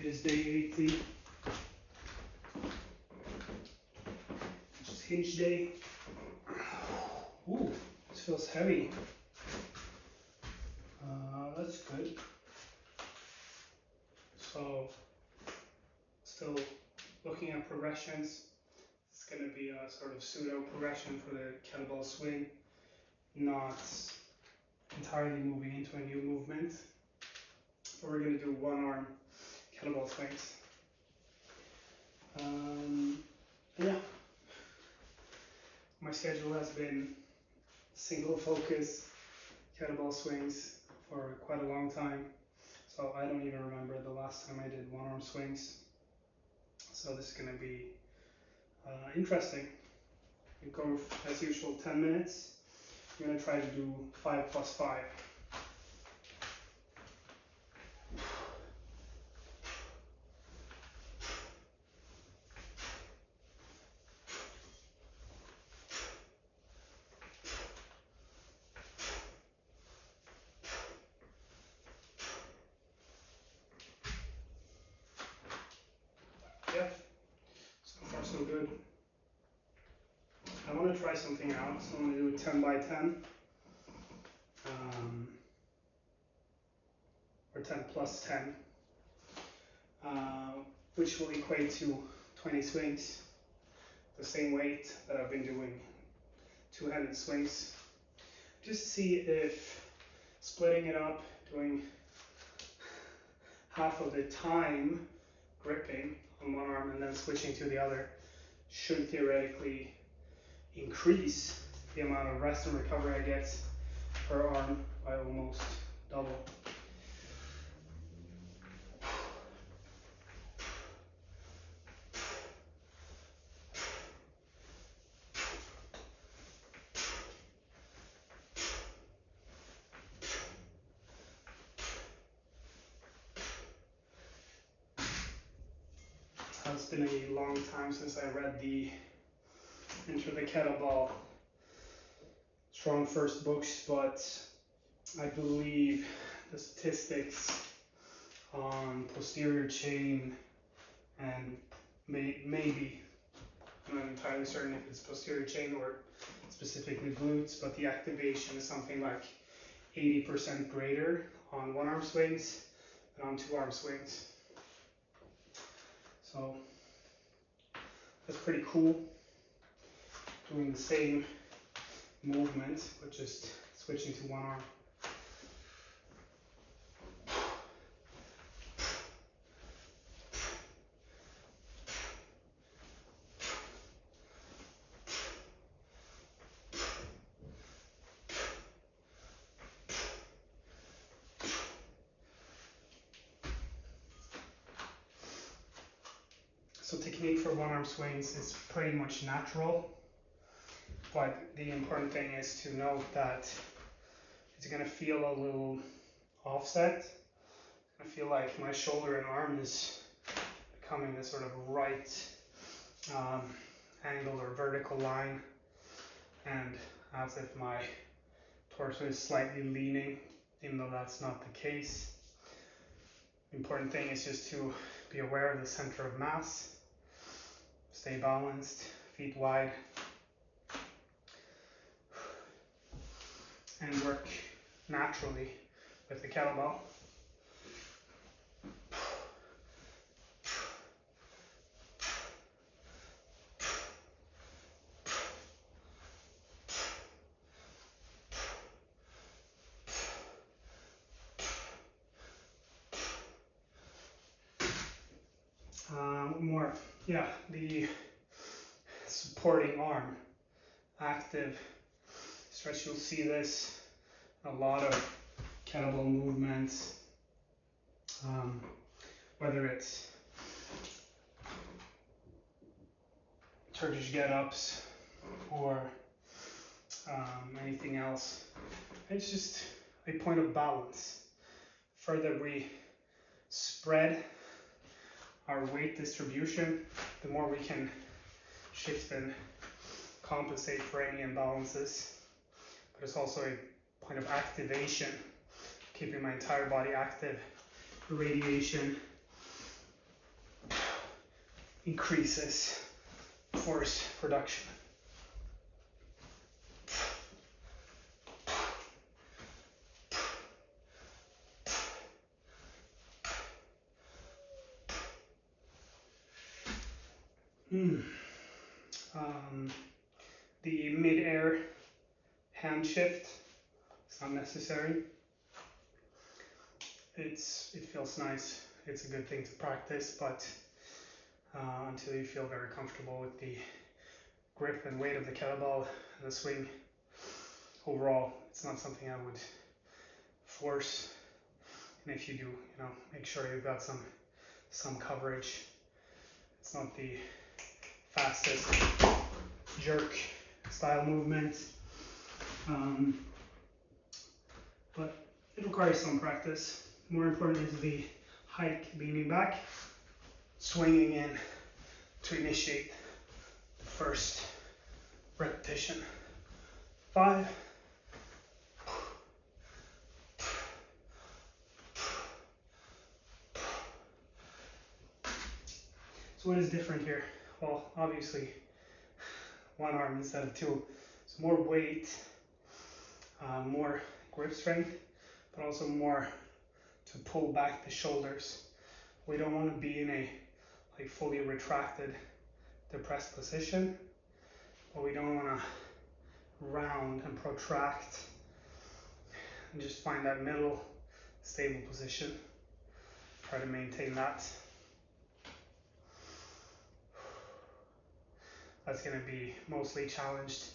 is D80, which is hinge day. Ooh, this feels heavy. That's good. So, still looking at progressions. It's going to be a sort of pseudo progression for the kettlebell swing, not entirely moving into a new movement. But we're going to do one arm kettlebell swings. Yeah, my schedule has been single focus kettlebell swings for quite a long time, so I don't even remember the last time I did one arm swings. So this is going to be interesting. We go as usual 10 minutes. I'm going to try to do 5 plus 5. Yeah, so far so good. I want to try something out, so I'm going to do 10 by 10. Or 10 plus 10, which will equate to 20 swings, the same weight that I've been doing two-handed swings. Just see if splitting it up, doing half of the time gripping on one arm and then switching to the other should theoretically increase the amount of rest and recovery I get per arm by almost double. It's been a long time since I read the Enter the Kettlebell Strong First books, but I believe the statistics on posterior chain and maybe, I'm not entirely certain if it's posterior chain or specifically glutes, but the activation is something like 80% greater on one arm swings than on two arm swings. So that's pretty cool, doing the same movement but just switching to one arm. So technique for one arm swings is pretty much natural, but the important thing is to note that it's going to feel a little offset. It's going to feel like my shoulder and arm is becoming this sort of right angle or vertical line, and as if my torso is slightly leaning, even though that's not the case. The important thing is just to be aware of the center of mass, stay balanced, feet wide, and work naturally with the kettlebell. More, yeah, the supporting arm, active stretch. You'll see this a lot of kettlebell movements, whether it's Turkish get-ups or anything else. It's just a point of balance. Further we spread our weight distribution, the more we can shift and compensate for any imbalances. But it's also a point of activation, keeping my entire body active, radiation, increases force production. The mid-air hand shift is not necessary. It feels nice. It's a good thing to practice, but until you feel very comfortable with the grip and weight of the kettlebell and the swing, overall, it's not something I would force. And if you do, make sure you've got some coverage. It's not the fastest jerk style movement, but it requires some practice. More important is the hike, leaning back, swinging in to initiate the first repetition. 5. So what is different here? Well, obviously, one arm instead of two. So more weight, more grip strength, but also more to pull back the shoulders. We don't want to be in a fully retracted, depressed position, but we don't want to round and protract, and just find that middle stable position. Try to maintain that. That's going to be mostly challenged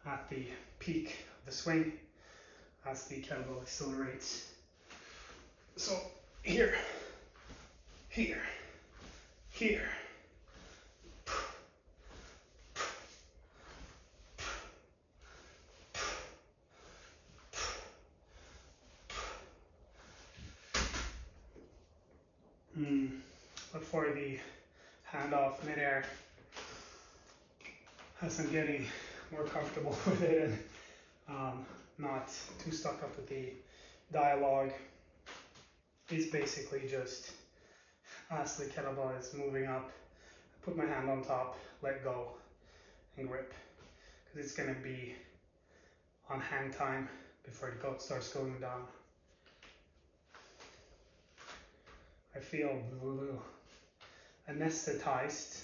at the peak of the swing as the kettlebell accelerates. So here, here, here. But for the handoff midair, as I'm getting more comfortable with it and not too stuck up with the dialogue, it's basically just as the kettlebell is moving up, I put my hand on top, let go, and grip, because it's going to be on hang time before it starts going down. I feel anesthetized.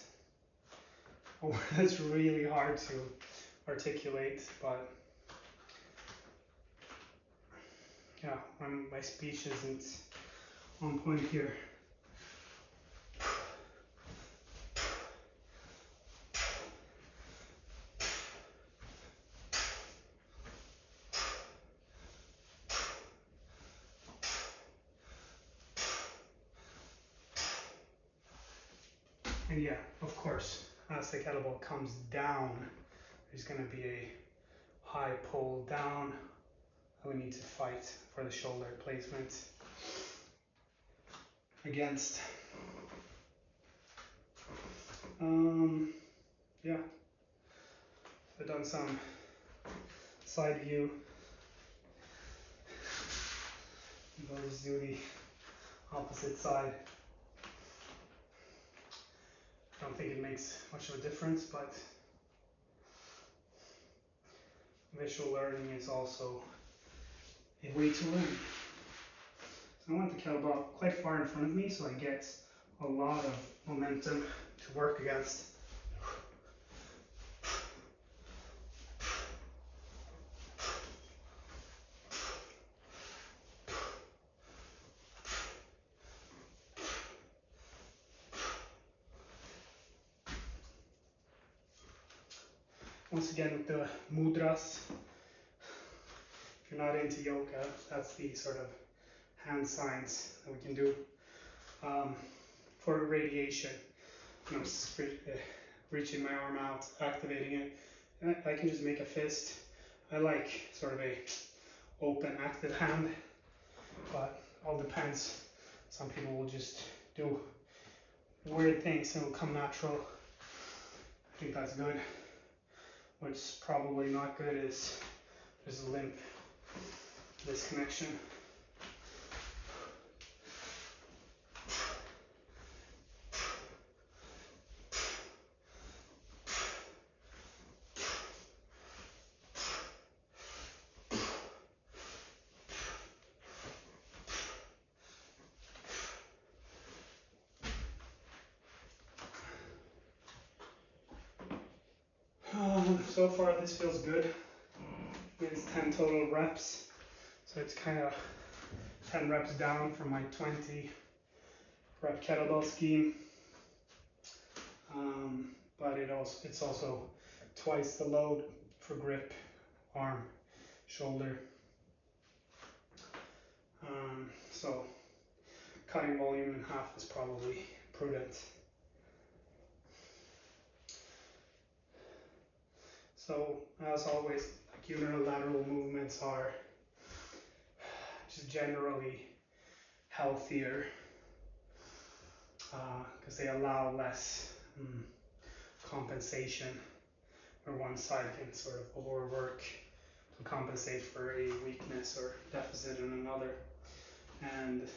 Oh, that's really hard to articulate, but yeah, my speech isn't on point here. And yeah, of course, as the kettlebell comes down, there's going to be a high pull down. We need to fight for the shoulder placement against. Yeah, I've done some side view. I'll just do the opposite side. I don't think it makes much of a difference, but visual learning is also a way to learn. So I want the kettlebell quite far in front of me so I get a lot of momentum to work against. Once again with the mudras, if you're not into yoga, that's the sort of hand signs that we can do for radiation. Reaching my arm out, activating it. And I can just make a fist. I like sort of a open, active hand, but it all depends. Some people will just do weird things and it will come natural. I think that's good. What's probably not good is there's a limp disconnection. so far this feels good. It's 10 total reps, so it's kind of 10 reps down from my 20 rep kettlebell scheme. But it's also twice the load for grip, arm, shoulder. So cutting volume in half is probably prudent. So as always, like unilateral movements are just generally healthier because they allow less compensation, where one side can sort of overwork to compensate for a weakness or deficit in another. And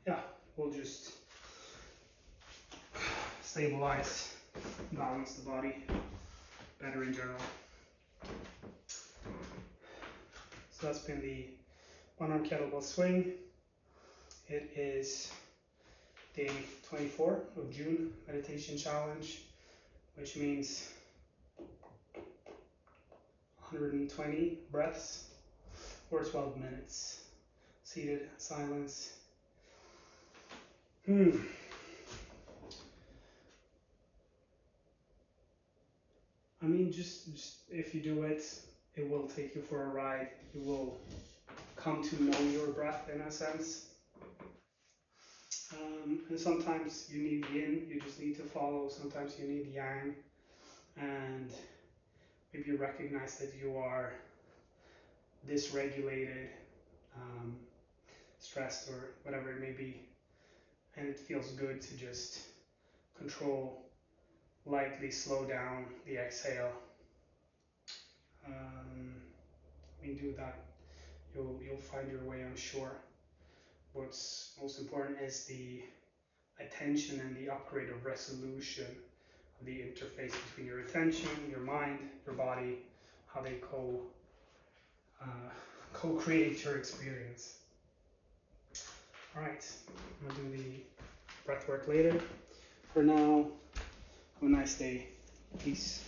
yeah, we'll just stabilize, balance the body better in general. So that's been the one arm kettlebell swing. It is day 24 of June meditation challenge, which means 120 breaths or 12 minutes. Seated, silence. I mean, just if you do it, it will take you for a ride. You will come to know your breath in a sense. And sometimes you need yin, you just need to follow. Sometimes you need yang. And maybe you recognize that you are dysregulated, stressed, or whatever it may be. And it feels good to just control, lightly slow down the exhale. When you do that, you'll find your way, I'm sure. What's most important is the attention and the upgrade of resolution of the interface between your attention, your mind, your body, how they co-create your experience. All right, I'm gonna do the breath work later. For now, have a nice day. Peace.